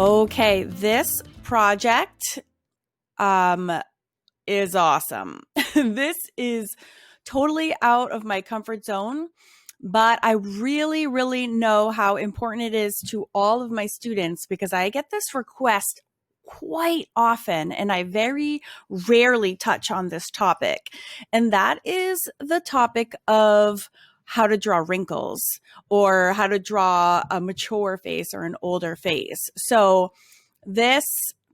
Okay, this project is awesome. This is totally out of my comfort zone, but I really, really know how important it is to all of my students because I get this request quite often and I very rarely touch on this topic. And that is the topic of how to draw wrinkles or how to draw a mature face or an older face. So this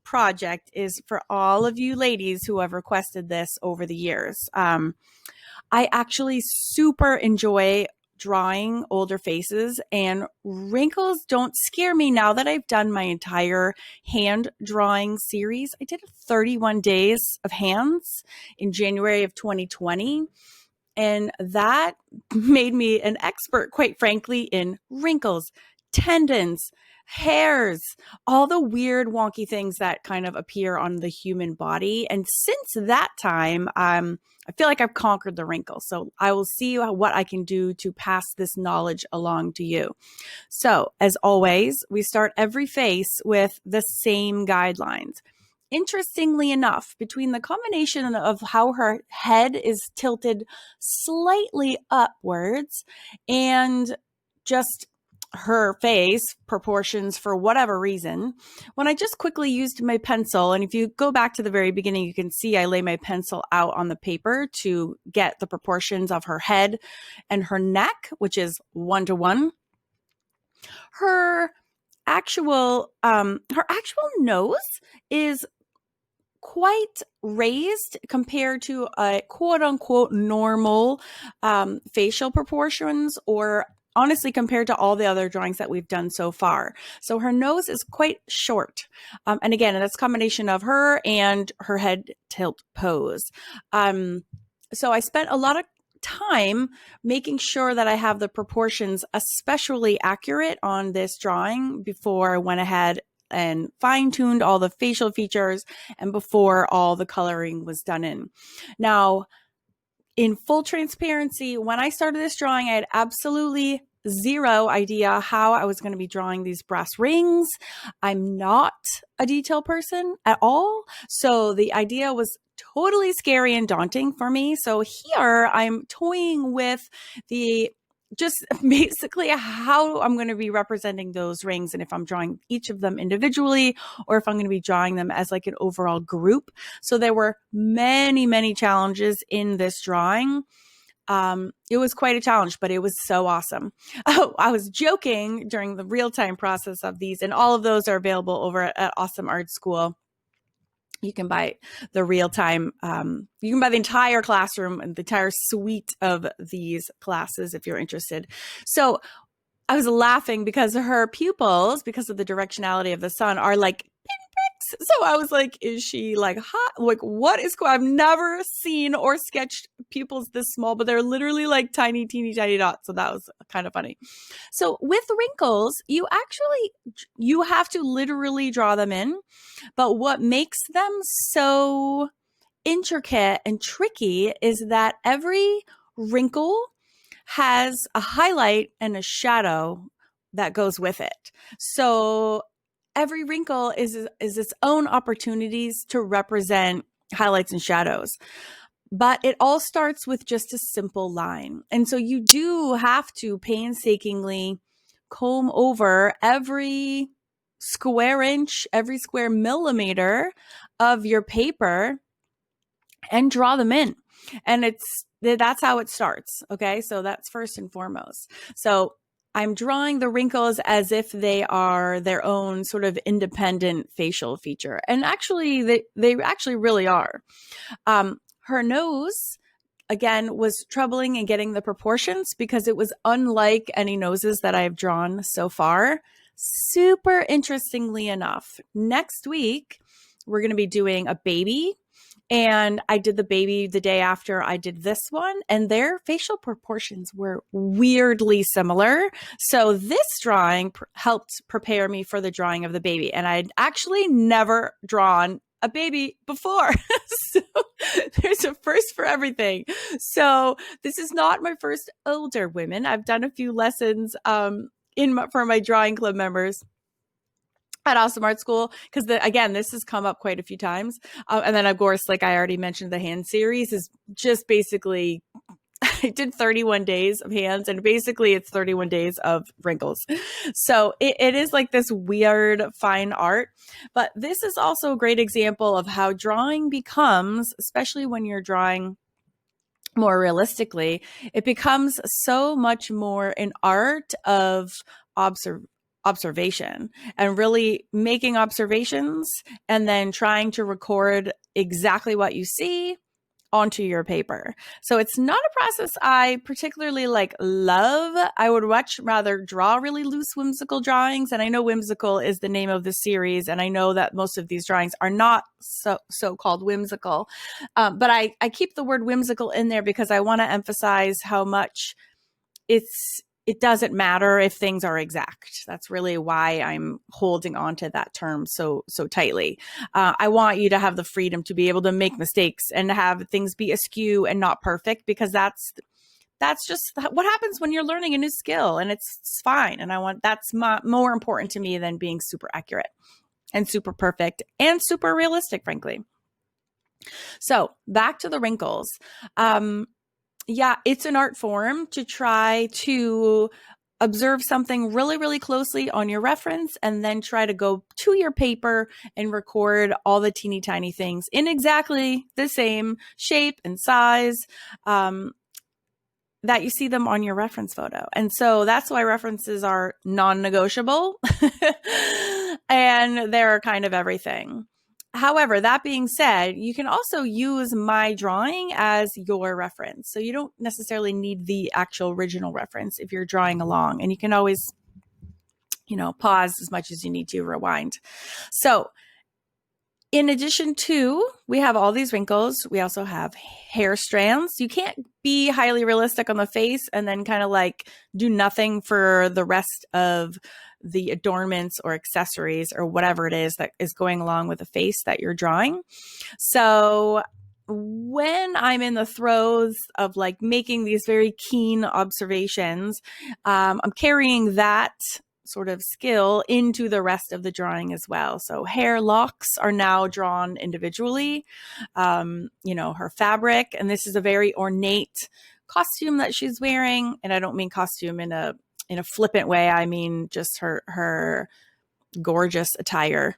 project is for all of you ladies who have requested this over the years. I actually super enjoy drawing older faces, and wrinkles don't scare me now that I've done my entire hand drawing series. I did 31 days of hands in January of 2020. And that made me an expert, quite frankly, in wrinkles, tendons, hairs, all the weird wonky things that kind of appear on the human body. And since that time, I feel like I've conquered the wrinkles. So I will see what I can do to pass this knowledge along to you. So as always, we start every face with the same guidelines. Interestingly enough, between the combination of how her head is tilted slightly upwards and just her face proportions for whatever reason, when I just quickly used my pencil, and if you go back to the very beginning, you can see I lay my pencil out on the paper to get the proportions of her head and her neck, which is 1-to-1. Her actual nose is quite raised compared to a quote unquote normal facial proportions, or honestly compared to all the other drawings that we've done so far. So her nose is quite short. And again, that's a combination of her and her head tilt pose. So I spent a lot of time making sure that I have the proportions especially accurate on this drawing before I went ahead and fine-tuned all the facial features and before all the coloring was done in. Now, in full transparency, when I started this drawing, I had absolutely zero idea how I was going to be drawing these brass rings. I'm not a detail person at all. So the idea was totally scary and daunting for me. So here I'm toying with the just basically how I'm going to be representing those rings, and if I'm drawing each of them individually or if I'm going to be drawing them as like an overall group. So there were many, many challenges in this drawing. It was quite a challenge, but it was so awesome. Oh, I was joking during the real-time process of these, and all of those are available over at Awesome Art School. You can buy the real-time, you can buy the entire classroom and the entire suite of these classes if you're interested. So I was laughing because her pupils, because of the directionality of the sun, are like pinpricks. So I was like, is she like hot? Like, what is cool? I've never seen or sketched pupils this small, but they're literally like tiny, teeny, tiny dots. So that was kind of funny. So with wrinkles, you have to literally draw them in. But what makes them so intricate and tricky is that every wrinkle has a highlight and a shadow that goes with it. So every wrinkle is its own opportunities to represent highlights and shadows. But it all starts with just a simple line. And so you do have to painstakingly comb over every square inch, every square millimeter of your paper and draw them in. And that's how it starts. Okay. So that's first and foremost. So I'm drawing the wrinkles as if they are their own sort of independent facial feature. And actually, they actually really are. Her nose, again, was troubling in getting the proportions because it was unlike any noses that I've drawn so far. Super interestingly enough, next week, we're going to be doing a baby. And I did the baby the day after I did this one, and their facial proportions were weirdly similar. So this drawing helped prepare me for the drawing of the baby. And I'd actually never drawn a baby before. So there's a first for everything. So this is not my first older women. I've done a few lessons for my drawing club members. at Awesome Art School, because again, this has come up quite a few times. And then of course, like I already mentioned, the hand series is just basically I did 31 days of hands, and basically it's 31 days of wrinkles. So it is like this weird fine art, but this is also a great example of how drawing becomes, especially when you're drawing more realistically, it becomes so much more an art of observation and really making observations and then trying to record exactly what you see onto your paper. So it's not a process I particularly love. I would much rather draw really loose whimsical drawings. And I know Whimsical is the name of the series. And I know that most of these drawings are not so-called whimsical. But I keep the word whimsical in there because I want to emphasize how much it doesn't matter if things are exact. That's really why I'm holding on to that term so tightly. I want you to have the freedom to be able to make mistakes and have things be askew and not perfect, because that's just what happens when you're learning a new skill, and it's fine. And that's more important to me than being super accurate and super perfect and super realistic, frankly. So back to the wrinkles. Yeah, it's an art form to try to observe something really, really closely on your reference and then try to go to your paper and record all the teeny tiny things in exactly the same shape and size that you see them on your reference photo. And so that's why references are non-negotiable and they're kind of everything. However, that being said, you can also use my drawing as your reference. So you don't necessarily need the actual original reference if you're drawing along, and you can always, pause as much as you need to, rewind. So in addition to, we have all these wrinkles, we also have hair strands. You can't be highly realistic on the face and then kind of do nothing for the rest of the adornments or accessories or whatever it is that is going along with the face that you're drawing. So when I'm in the throes of making these very keen observations, I'm carrying that sort of skill into the rest of the drawing as well. So hair locks are now drawn individually, her fabric, and this is a very ornate costume that she's wearing. And I don't mean costume in a flippant way. I mean just her gorgeous attire.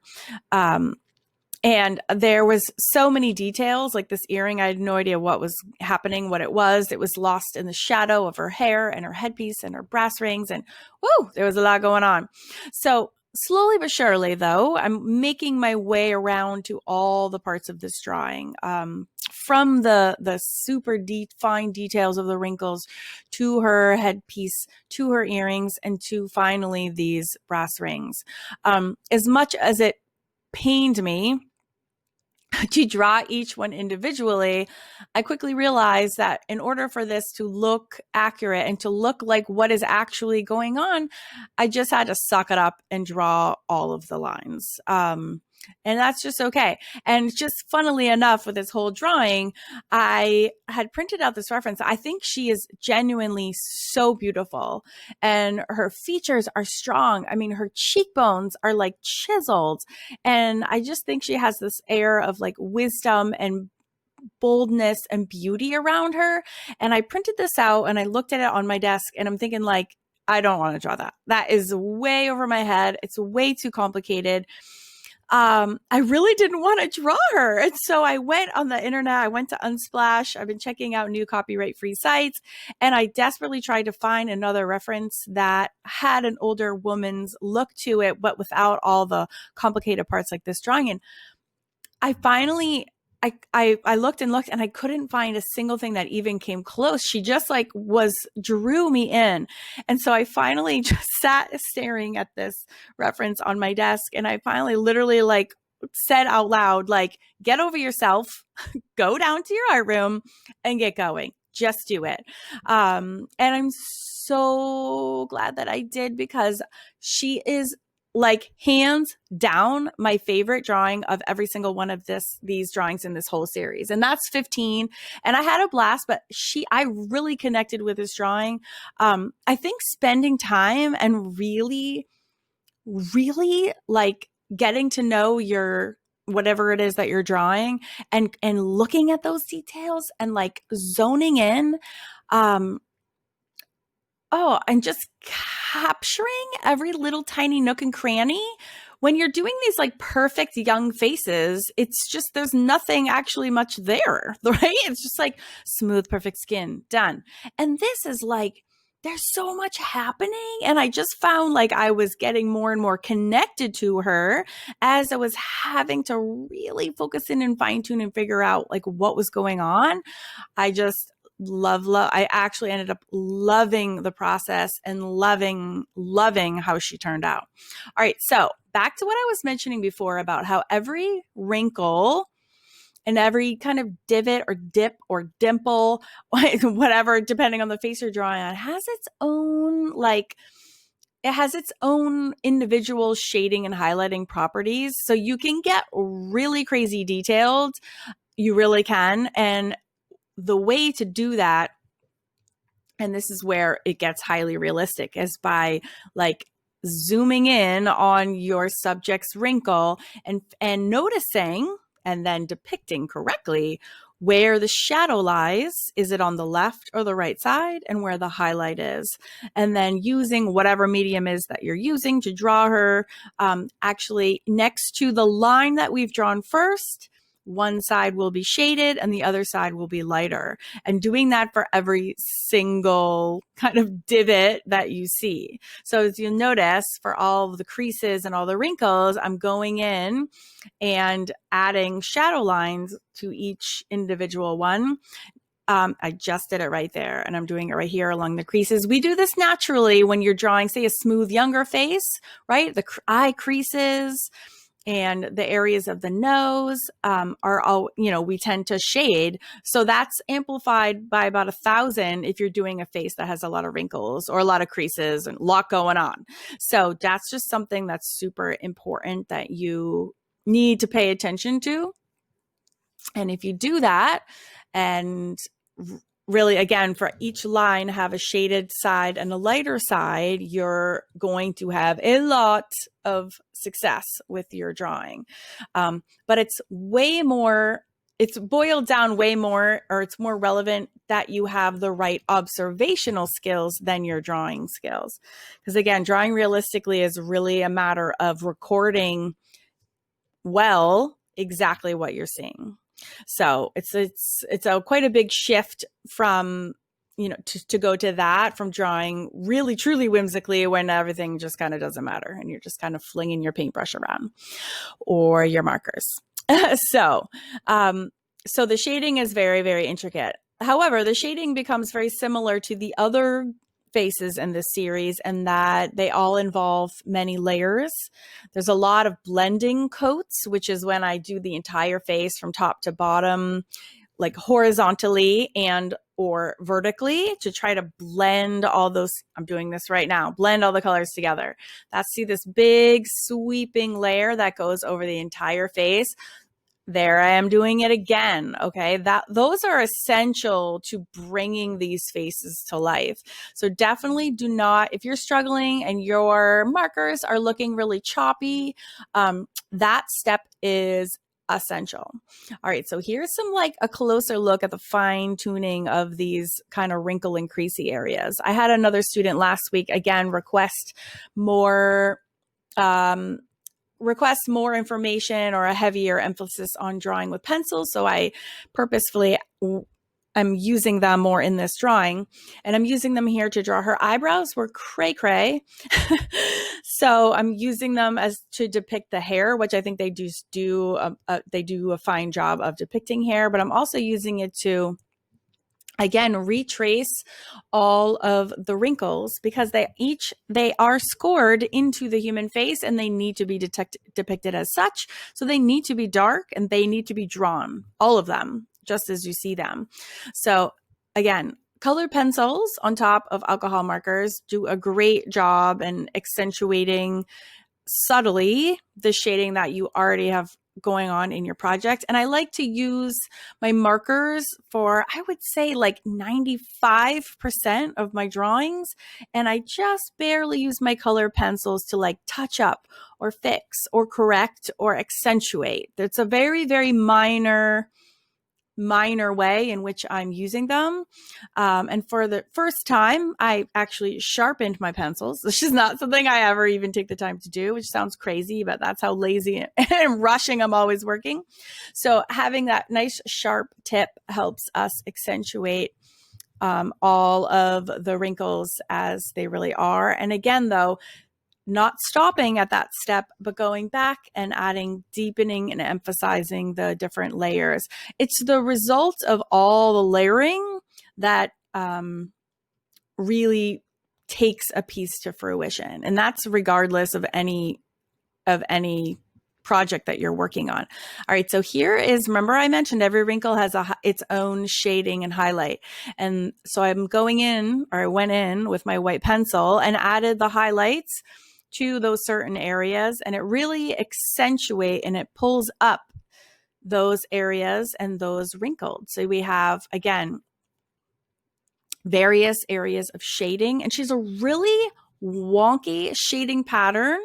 And there was so many details, like this earring. I had no idea what was happening, what it was. It was lost in the shadow of her hair and her headpiece and her brass rings. And whoo, there was a lot going on. So slowly but surely, though, I'm making my way around to all the parts of this drawing, from the super fine details of the wrinkles to her headpiece, to her earrings, and to finally these brass rings. As much as it pained me to draw each one individually, I quickly realized that in order for this to look accurate and to look like what is actually going on, I just had to suck it up and draw all of the lines. And that's just okay. And just funnily enough, with this whole drawing, I had printed out this reference. I think she is genuinely so beautiful, and her features are strong. I mean, her cheekbones are chiseled, and I just think she has this air of wisdom and boldness and beauty around her. And I printed this out and I looked at it on my desk, and I'm thinking I don't want to draw that. That is way over my head. It's way too complicated. I really didn't want to draw her. And so I went on the internet. I went to Unsplash. I've been checking out new copyright-free sites, and I desperately tried to find another reference that had an older woman's look to it, but without all the complicated parts like this drawing. And I finally, I looked and looked, and I couldn't find a single thing that even came close. She just drew me in. And so I finally just sat staring at this reference on my desk, and I finally literally said out loud, get over yourself, go down to your art room and get going. Just do it. And I'm so glad that I did, because she is hands down my favorite drawing of every single one of these drawings in this whole series. And that's 15. And I had a blast, but I really connected with this drawing. I think spending time and really getting to know your whatever it is that you're drawing, and looking at those details and like zoning in, and just capturing every little tiny nook and cranny. When you're doing these like perfect young faces, it's just, there's nothing actually much there, right? It's just like smooth, perfect skin, done. And this is like, there's so much happening. And I just found like I was getting more and more connected to her as I was having to really focus in and fine tune and figure out like what was going on. I just I actually ended up loving the process and loving how she turned out. All right. So back to what I was mentioning before about how every wrinkle and every kind of divot or dip or dimple, whatever, depending on the face you're drawing on, has its own, like, it has its own individual shading and highlighting properties. So you can get really crazy detailed. You really can. And the way to do that, and this is where it gets highly realistic, is by like zooming in on your subject's wrinkle and noticing and then depicting correctly where the shadow lies. Is it on the left or the right side? And where the highlight is. And then using whatever medium is that you're using to draw her, actually next to the line that we've drawn first, one side will be shaded and the other side will be lighter. And doing that for every single kind of divot that you see. So as you'll notice, for all of the creases and all the wrinkles, I'm going in and adding shadow lines to each individual one. I just did it right there, and I'm doing it right here along the creases. We do this naturally when you're drawing, say, a smooth younger face, right? The eye creases and the areas of the nose are all, we tend to shade. So that's amplified by about 1,000 if you're doing a face that has a lot of wrinkles or a lot of creases and a lot going on. So that's just something that's super important that you need to pay attention to. And if you do that, and really, again, for each line, have a shaded side and a lighter side, you're going to have a lot of success with your drawing. But it's way more, it's boiled down way more, or it's more relevant that you have the right observational skills than your drawing skills. Because again, drawing realistically is really a matter of recording well exactly what you're seeing. So it's a quite a big shift from, to go to that, from drawing really truly whimsically when everything just kind of doesn't matter and you're just kind of flinging your paintbrush around or your markers. So the shading is very, very intricate. However, the shading becomes very similar to the other faces in this series, and that they all involve many layers. There's a lot of blending coats, which is when I do the entire face from top to bottom, like horizontally and or vertically, to try to blend all those. I'm doing this right now, blend all the colors together. See this big sweeping layer that goes over the entire face. There I am doing it again. Okay. Those are essential to bringing these faces to life. So definitely do not, if you're struggling and your markers are looking really choppy, that step is essential. All right. So here's some like a closer look at the fine tuning of these kind of wrinkle and creasy areas. I had another student last week, again, request more information or a heavier emphasis on drawing with pencils. So I purposefully I'm using them more in this drawing, and I'm using them here to draw her eyebrows. Were cray cray. So I'm using them as to depict the hair, which I think they do a fine job of depicting hair, but I'm also using it to, again, retrace all of the wrinkles, because they are scored into the human face and they need to be depicted as such. So they need to be dark and they need to be drawn, all of them, just as you see them. So again, colored pencils on top of alcohol markers do a great job in accentuating subtly the shading that you already have going on in your project. And I like to use my markers for, I would say, like 95% of my drawings. And I just barely use my color pencils to like touch up or fix or correct or accentuate. It's a very, very minor way in which I'm using them. And for the first time, I actually sharpened my pencils. This is not something I ever even take the time to do, which sounds crazy, but that's how lazy and rushing I'm always working. So having that nice sharp tip helps us accentuate all of the wrinkles as they really are. And again, though, not stopping at that step, but going back and adding, deepening and emphasizing the different layers. It's the result of all the layering that really takes a piece to fruition. And that's regardless of any project that you're working on. All right, so here is, remember I mentioned every wrinkle has its own shading and highlight. And so I went in with my white pencil and added the highlights to those certain areas, and it really accentuates and it pulls up those areas and those wrinkles. So we have, again, various areas of shading, and she's a really wonky shading pattern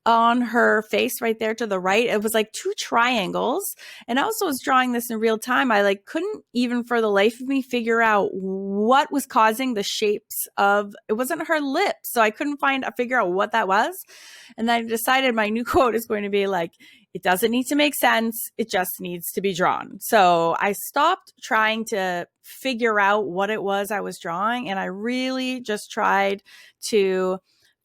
on her face right there to the right. It was like two triangles. And I also was drawing this in real time. I like couldn't even for the life of me figure out what was causing the shapes of, it wasn't her lips. So I couldn't figure out what that was. And I decided my new quote is going to be like, it doesn't need to make sense. It just needs to be drawn. So I stopped trying to figure out what it was I was drawing. And I really just tried to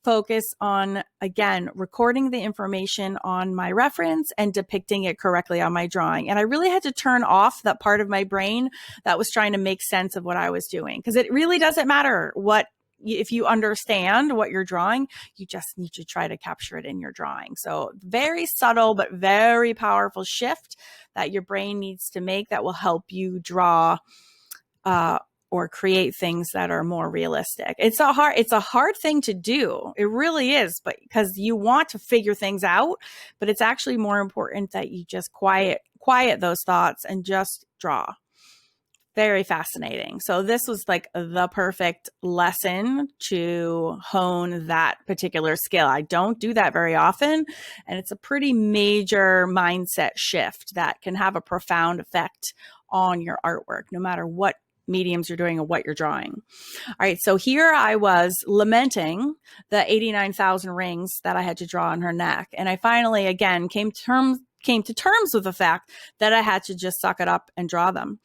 focus on, again, recording the information on my reference and depicting it correctly on my drawing. And I really had to turn off that part of my brain that was trying to make sense of what I was doing. Because it really doesn't matter if you understand what you're drawing, you just need to try to capture it in your drawing. So very subtle, but very powerful shift that your brain needs to make that will help you draw or create things that are more realistic. It's a hard thing to do. It really is, but because you want to figure things out, but it's actually more important that you just quiet those thoughts and just draw. Very fascinating. So this was like the perfect lesson to hone that particular skill. I don't do that very often, and it's a pretty major mindset shift that can have a profound effect on your artwork, no matter what mediums you're doing or what you're drawing. All right, so here I was lamenting the 89,000 rings that I had to draw on her neck, and I finally, again, came to terms with the fact that I had to just suck it up and draw them.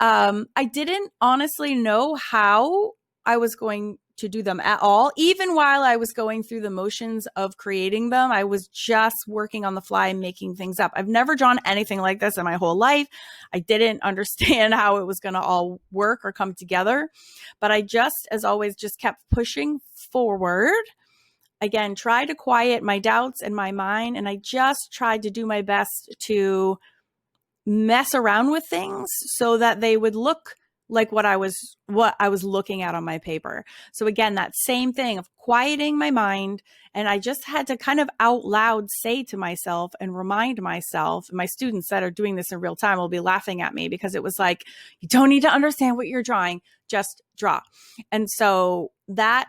I didn't honestly know how I was going to do them at all. Even while I was going through the motions of creating them, I was just working on the fly and making things up. I've never drawn anything like this in my whole life. I didn't understand how it was going to all work or come together, but I just, as always, just kept pushing forward. Again, try to quiet my doubts in my mind. And I just tried to do my best to mess around with things so that they would look like what I was looking at on my paper. So again, that same thing of quieting my mind. And I just had to kind of out loud say to myself and remind myself, my students that are doing this in real time will be laughing at me because it was like, you don't need to understand what you're drawing, just draw. And so that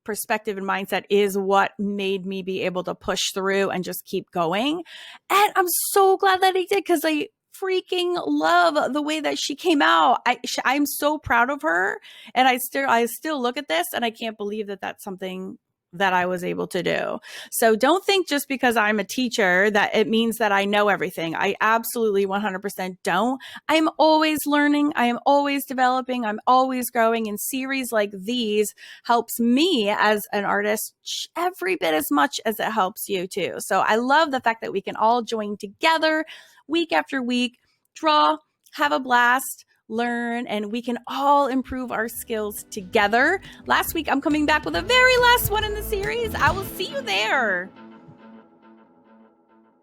perspective and mindset is what made me be able to push through and just keep going. And I'm so glad that I did, because I freaking love the way that she came out. I'm so proud of her. And I still look at this and I can't believe that that's something that I was able to do. So don't think just because I'm a teacher that it means that I know everything. I absolutely 100% don't. I'm always learning. I am always developing. I'm always growing. And series like these helps me as an artist every bit as much as it helps you too. So I love the fact that we can all join together week after week, draw, have a blast, learn, and we can all improve our skills together. Last week, I'm coming back with the very last one in the series. I will see you there.